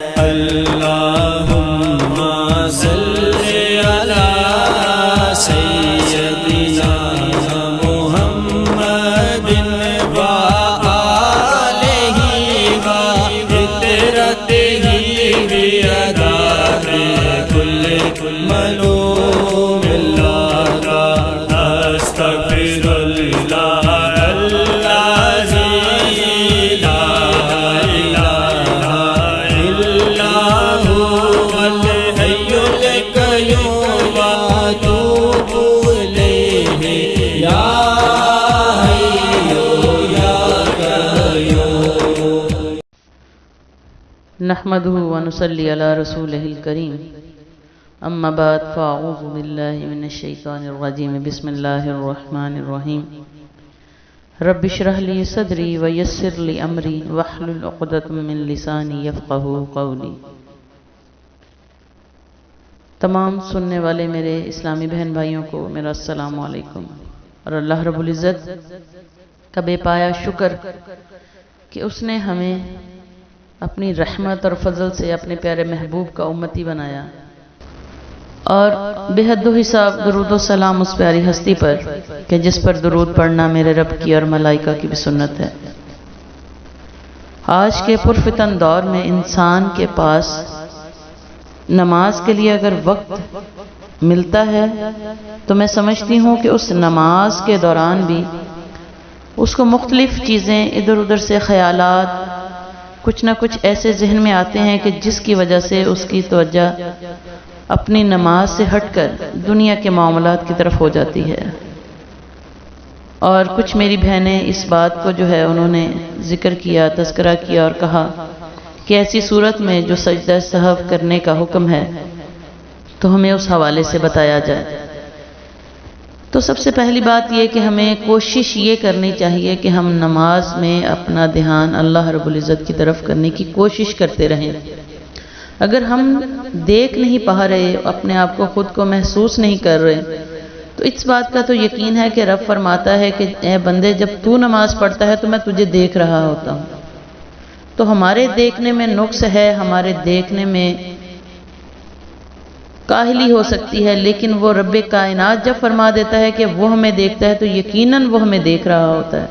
اللہم صلی علی سیدنا محمد وآلہ وعطرتہ بعدد کل ملوم اللہ استغفر اللہ نحمده ونصلي على رسوله الكريم اما بعد فاعوذ بالله من الشيطان الرجيم بسم الله الرحمن الرحيم رب اشرح لي صدري ويسر لي امري واحلل عقدة من لساني يفقهوا قولي۔ تمام سننے والے میرے اسلامی بہن بھائیوں کو میرا السلام علیکم، اور اللہ رب العزت کا بے پایا شکر کہ اس نے ہمیں اپنی رحمت اور فضل سے اپنے پیارے محبوب کا امتی بنایا، اور بے حد و حساب درود و سلام اس پیاری ہستی پر کہ جس پر درود پڑھنا میرے رب کی اور ملائکہ کی بھی سنت ہے۔ آج کے پرفتن دور میں انسان کے پاس نماز کے لیے اگر وقت ملتا ہے تو میں سمجھتی ہوں کہ اس نماز کے دوران بھی اس کو مختلف چیزیں ادھر ادھر سے خیالات کچھ نہ کچھ ایسے ذہن میں آتے ہیں کہ جس کی وجہ سے اس کی توجہ اپنی نماز سے ہٹ کر دنیا کے معاملات کی طرف ہو جاتی ہے۔ اور کچھ میری بہنیں اس بات کو جو ہے انہوں نے ذکر کیا، تذکرہ کیا اور کہا کہ ایسی صورت میں جو سجدہ سہو کرنے کا حکم ہے تو ہمیں اس حوالے سے بتایا جائے۔ تو سب سے پہلی بات یہ کہ ہمیں کوشش یہ کرنی چاہیے کہ ہم نماز میں اپنا دھیان اللہ رب العزت کی طرف کرنے کی کوشش کرتے رہیں۔ اگر ہم دیکھ نہیں پا رہے، اپنے آپ کو خود کو محسوس نہیں کر رہے، تو اس بات کا تو یقین ہے کہ رب فرماتا ہے کہ اے بندے جب تو نماز پڑھتا ہے تو میں تجھے دیکھ رہا ہوتا ہوں۔ تو ہمارے دیکھنے میں نقص ہے، ہمارے دیکھنے میں کاہلی ہو سکتی ہے، لیکن وہ رب کائنات جب فرما دیتا ہے کہ وہ ہمیں دیکھتا ہے تو یقیناً وہ ہمیں دیکھ رہا ہوتا ہے۔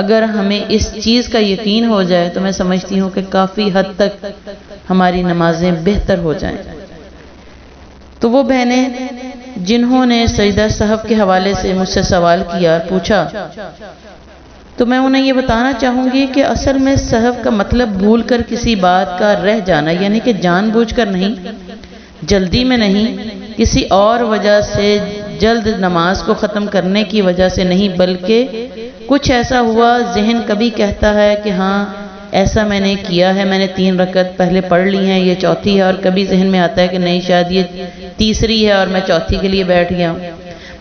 اگر ہمیں اس چیز کا یقین ہو جائے تو میں سمجھتی ہوں کہ کافی حد تک ہماری نمازیں بہتر ہو جائیں۔ تو وہ بہنیں جنہوں نے سجدہ سہو کے حوالے سے مجھ سے سوال کیا، پوچھا، تو میں انہیں یہ بتانا چاہوں گی کہ اصل میں سہو کا مطلب بھول کر کسی بات کا رہ جانا، یعنی کہ جان بوجھ کر نہیں، جلدی میں نہیں، کسی اور وجہ سے جلد نماز کو ختم کرنے کی وجہ سے نہیں، بلکہ کچھ ایسا ہوا، ذہن کبھی کہتا ہے کہ ہاں ایسا میں نے کیا ہے، میں نے 3 رکعت پہلے پڑھ لی ہیں، یہ چوتھی ہے، اور کبھی ذہن میں آتا ہے کہ نہیں شاید یہ تیسری ہے اور میں چوتھی کے لیے بیٹھ گیا ہوں۔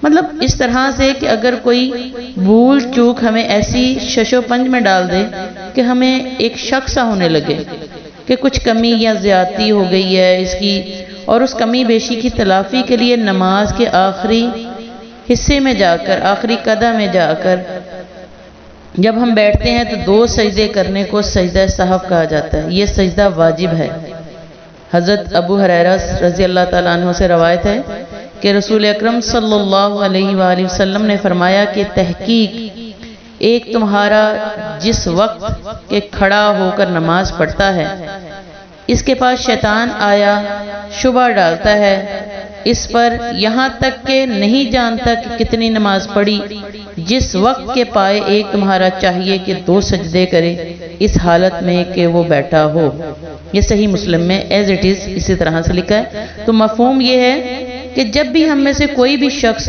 مطلب اس طرح سے کہ اگر کوئی بھول چوک ہمیں ایسی شش و پنج میں ڈال دے کہ ہمیں ایک شک سا ہونے لگے کہ کچھ کمی یا زیادتی ہو گئی ہے اس کی، اور اس کمی بیشی کی تلافی کے لیے نماز کے آخری حصے میں جا کر، آخری قدم میں جا کر جب ہم بیٹھتے ہیں تو 2 سجدے کرنے کو سجدہ سہو کہا جاتا ہے۔ یہ سجدہ واجب ہے۔ حضرت ابو ہریرہ رضی اللہ تعالیٰ عنہ سے روایت ہے کہ رسول اکرم صلی اللہ علیہ وآلہ وسلم نے فرمایا کہ تحقیق ایک تمہارا جس وقت کے کھڑا ہو کر نماز پڑھتا ہے، اس کے پاس شیطان آیا شبہ ڈالتا ہے اس پر، یہاں تک کہ نہیں جانتا کہ کتنی نماز پڑھی، جس وقت کے پائے ایک تمہارا چاہیے کہ 2 سجدے کرے اس حالت میں کہ وہ بیٹھا ہو۔ یہ صحیح مسلم میں ایز اٹ از اسی طرح سے لکھا ہے۔ تو مفہوم یہ ہے کہ جب بھی ہم میں سے کوئی بھی شخص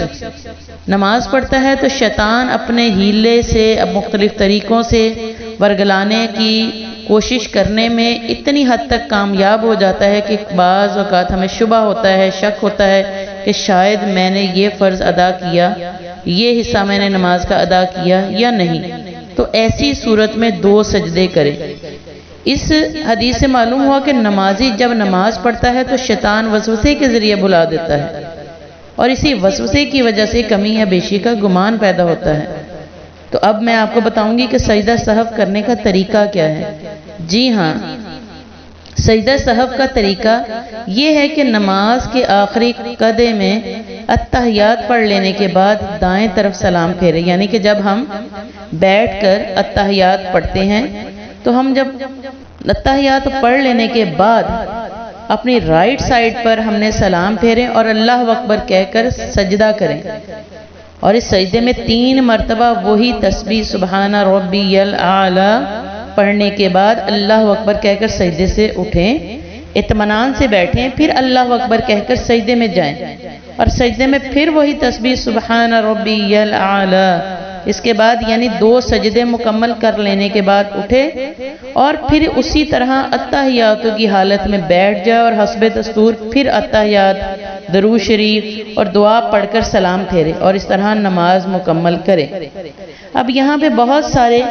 نماز پڑھتا ہے تو شیطان اپنے ہیلے سے، مختلف طریقوں سے ورگلانے کی کوشش کرنے میں اتنی حد تک کامیاب ہو جاتا ہے کہ بعض اوقات ہمیں شبہ ہوتا ہے، شک ہوتا ہے کہ شاید میں نے یہ فرض ادا کیا، یہ حصہ میں نے نماز کا ادا کیا یا نہیں۔ تو ایسی صورت میں 2 سجدے کریں۔ اس حدیث سے معلوم ہوا کہ نمازی جب نماز پڑھتا ہے تو شیطان وسوسے کے ذریعے بلا دیتا ہے، اور اسی وسوسے کی وجہ سے کمی یا بیشی کا گمان پیدا ہوتا ہے۔ تو اب میں آپ کو بتاؤں گی کہ سجدہ سہو کرنے کا طریقہ کیا ہے۔ جی ہاں، سجدہ سہو کا طریقہ یہ ہے کہ نماز کے آخری قدے میں اتحیات پڑھ لینے کے بعد دائیں طرف سلام پھیرے، یعنی کہ جب ہم بیٹھ کر اتحیات پڑھتے ہیں تو ہم جب اتحیات پڑھ لینے کے بعد اپنی رائٹ سائڈ پر ہم نے سلام پھیرے اور اللہ اکبر کہہ کر سجدہ کریں، اور اس سجدے میں 3 مرتبہ وہی تسبیح سبحان ربی الاعلی پڑھنے کے بعد اللہ اکبر کہہ کر سجدے سے اٹھیں، اطمینان سے بیٹھیں، پھر اللہ اکبر کہہ کر سجدے میں جائیں اور سجدے میں پھر وہی تسبیح سبحان ربی الاعلی، اس کے بعد یعنی 2 سجدے مکمل کر لینے کے بعد اٹھے اور پھر اسی طرح اتحیات کی حالت میں بیٹھ جائے اور حسب دستور پھر اتحیات، درود شریف اور دعا پڑھ کر سلام پھیرے اور اس طرح نماز مکمل کرے۔ اب یہاں پہ بہت سارے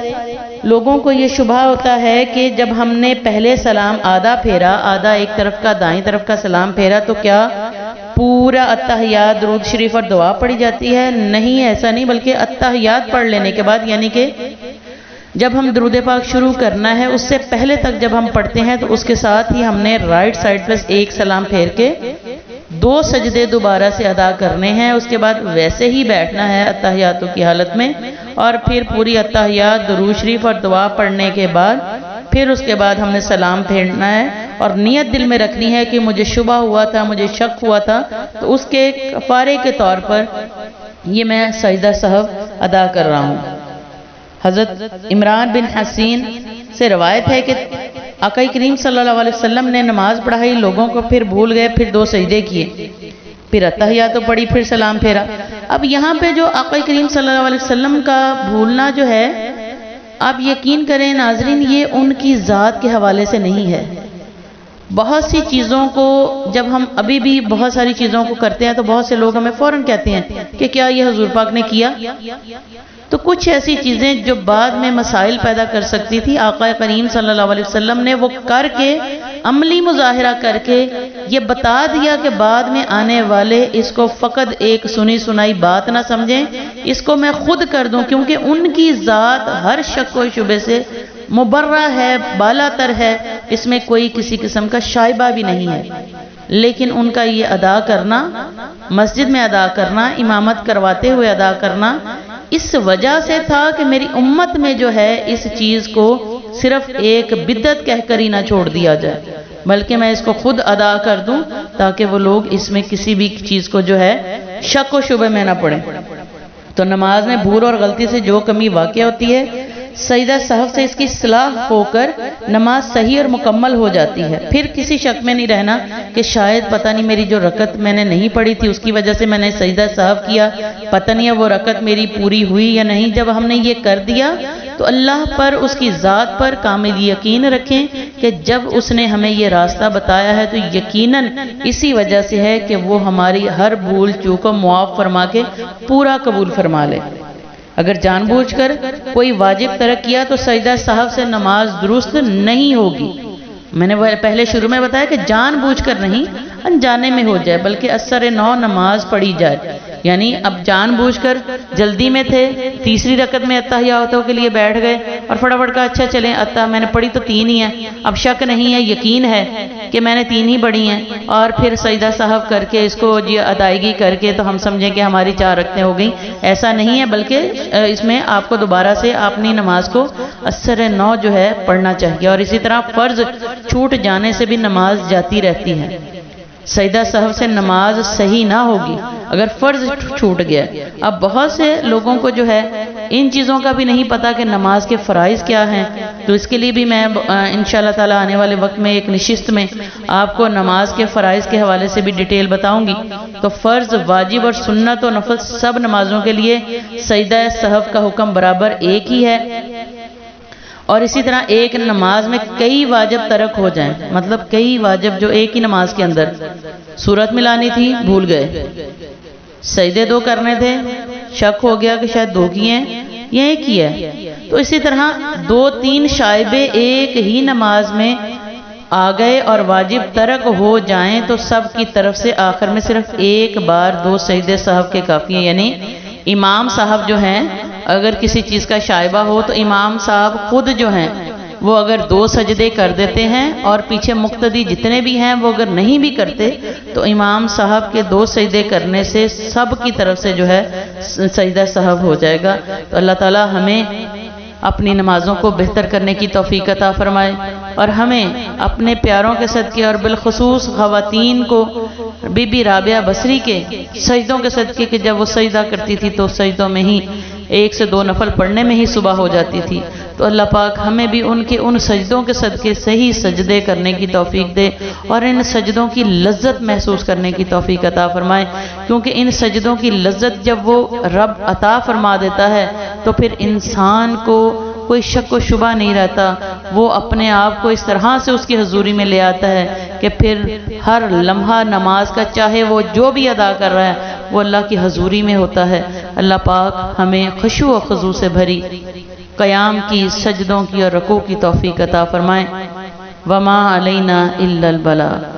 لوگوں کو یہ شبہ ہوتا ہے کہ جب ہم نے پہلے سلام آدھا پھیرا، آدھا ایک طرف کا دائیں طرف کا سلام پھیرا، تو کیا پورا اتحیات درود شریف اور دعا پڑھی جاتی ہے؟ نہیں، ایسا نہیں، بلکہ اتحیات پڑھ لینے کے بعد یعنی کہ جب ہم درود پاک شروع کرنا ہے اس سے پہلے تک جب ہم پڑھتے ہیں تو اس کے ساتھ ہی ہم نے رائٹ سائڈ پر ایک سلام پھیر کے 2 سجدے دوبارہ سے ادا کرنے ہیں، اس کے بعد ویسے ہی بیٹھنا ہے اتحیاتوں کی حالت میں اور پھر پوری اتحیات درود شریف اور دعا پڑھنے کے بعد پھر اس کے بعد ہم نے سلام پھیرنا ہے اور نیت دل میں رکھنی ہے کہ مجھے شبہ ہوا تھا، مجھے شک ہوا تھا، تو اس کے کفارے کے طور پر یہ میں سجدہ سہو ادا کر رہا ہوں۔ حضرت عمران بن حسین سے روایت ہے کہ آقا کریم صلی اللہ علیہ وسلم نے نماز پڑھائی، لوگوں کو پھر بھول گئے، پھر 2 سجدے کیے، پھر اتحیات پڑھی، پھر سلام پھیرا۔ اب یہاں پہ جو آقا کریم صلی اللہ علیہ وسلم کا بھولنا جو ہے، آپ یقین کریں ناظرین، یہ ان کی ذات کے حوالے سے نہیں ہے۔ بہت سی چیزوں کو جب ہم ابھی بھی بہت ساری چیزوں کو کرتے ہیں تو بہت سے لوگ ہمیں فوراً کہتے ہیں کہ کیا یہ حضور پاک نے کیا؟ تو کچھ ایسی چیزیں جو بعد میں مسائل پیدا کر سکتی تھی، آقا کریم صلی اللہ علیہ وسلم نے وہ کر کے عملی مظاہرہ کر کے یہ بتا دیا کہ بعد میں آنے والے اس کو فقط ایک سنی سنائی بات نہ سمجھیں، اس کو میں خود کر دوں، کیونکہ ان کی ذات ہر شک و شبہ سے مبرہ ہے، بالا تر ہے، اس میں کوئی کسی قسم کا شائبہ بھی نہیں ہے۔ لیکن ان کا یہ ادا کرنا، مسجد میں ادا کرنا، امامت کرواتے ہوئے ادا کرنا، اس وجہ سے تھا کہ میری امت میں جو ہے اس چیز کو صرف ایک بدعت کہہ کر ہی نہ چھوڑ دیا جائے، بلکہ میں اس کو خود ادا کر دوں تاکہ وہ لوگ اس میں کسی بھی چیز کو جو ہے شک و شبہ میں نہ پڑیں۔ تو نماز میں بھول اور غلطی سے جو کمی واقع ہوتی ہے، سجدہ سہو سے اس کی اصلاح ہو کر نماز صحیح اور مکمل ہو جاتی ہے۔ پھر کسی شک میں نہیں رہنا کہ شاید پتہ نہیں میری جو رکعت میں نے نہیں پڑھی تھی اس کی وجہ سے میں نے سجدہ سہو کیا، پتہ نہیں وہ رکعت میری پوری ہوئی یا نہیں۔ جب ہم نے یہ کر دیا تو اللہ پر، اس کی ذات پر کامل یقین رکھیں کہ جب اس نے ہمیں یہ راستہ بتایا ہے تو یقیناً اسی وجہ سے ہے کہ وہ ہماری ہر بھول چوک کو معاف فرما کے پورا قبول فرما لے۔ اگر جان بوجھ کر کوئی واجب ترک کیا تو سجدہ سہو سے نماز درست نہیں ہوگی۔ میں نے پہلے شروع میں بتایا کہ جان بوجھ کر نہیں، انجانے میں ہو جائے، بلکہ اثر نو نماز پڑھی جائے۔ یعنی اب جان بوجھ کر جلدی میں تھے، تیسری رکعت میں اتحیاتوں کے لیے بیٹھ گئے اور فٹافٹ کہا اچھا چلیں میں نے پڑھی تو 3 ہی ہیں، اب شک نہیں ہے، یقین ہے کہ میں نے 3 ہی پڑھی ہیں، اور پھر سجدہ سہو کر کے اس کو ادائیگی کر کے تو ہم سمجھیں کہ ہماری 4 رکعتیں ہو گئیں۔ ایسا نہیں ہے، بلکہ اس میں آپ کو دوبارہ سے اپنی نماز کو اثر نو جو ہے پڑھنا چاہیے، اور اسی طرح فرض چھوٹ جانے سے بھی نماز جاتی رہتی ہے۔ سجدہ سہو سے نماز صحیح نہ ہوگی اگر فرض چھوٹ گیا۔ اب بہت سے لوگوں کو جو ہے ان چیزوں کا بھی نہیں پتا کہ نماز کے فرائض کیا ہیں، تو اس کے لیے بھی میں انشاءاللہ تعالی آنے والے وقت میں ایک نشست میں آپ کو نماز کے فرائض کے حوالے سے بھی ڈیٹیل بتاؤں گی۔ تو فرض، واجب اور سنت و نفل سب نمازوں کے لیے سجدہ سہو کا حکم برابر ایک ہی ہے، اور اسی طرح ایک نماز میں کئی واجب ترک ہو جائیں، مطلب کئی واجب جو ایک ہی نماز کے اندر، سورت ملانی تھی بھول گئے، سجدے 2 کرنے تھے شک ہو گیا کہ شاید 2 کیے ہیں یا 1 کیا ہے، تو اسی طرح 2-3 شائبے ایک ہی نماز میں آ گئے اور واجب ترک ہو جائیں تو سب کی طرف سے آخر میں صرف ایک بار 2 سجدے سہو کے کافی ہیں۔ یعنی امام صاحب جو ہیں اگر کسی چیز کا شائبہ ہو تو امام صاحب خود جو ہیں وہ اگر 2 سجدے کر دیتے ہیں اور پیچھے مقتدی جتنے بھی ہیں وہ اگر نہیں بھی کرتے تو امام صاحب کے 2 سجدے کرنے سے سب کی طرف سے جو ہے سجدہ سہو ہو جائے گا۔ تو اللہ تعالی ہمیں اپنی نمازوں کو بہتر کرنے کی توفیق عطا فرمائے، اور ہمیں اپنے پیاروں کے صدقے اور بالخصوص خواتین کو بی بی رابعہ بصری کے سجدوں کے صدقے کہ جب وہ سجدہ کرتی تھی تو سجدوں میں ہی 1 سے 2 نفل پڑھنے میں ہی صبح ہو جاتی تھی، تو اللہ پاک ہمیں بھی ان کے ان سجدوں کے صدقے صحیح سجدے کرنے کی توفیق دے اور ان سجدوں کی لذت محسوس کرنے کی توفیق عطا فرمائے، کیونکہ ان سجدوں کی لذت جب وہ رب عطا فرما دیتا ہے تو پھر انسان کو کوئی شک و شبہ نہیں رہتا، وہ اپنے آپ کو اس طرح سے اس کی حضوری میں لے آتا ہے کہ پھر ہر لمحہ نماز کا چاہے وہ جو بھی ادا کر رہا ہے وہ اللہ کی حضوری میں ہوتا ہے۔ اللہ پاک ہمیں خشوع و خضوع سے بھری قیام کی، سجدوں کی اور رکوع کی توفیق عطا فرمائے۔ وما علینا الا البلاغ۔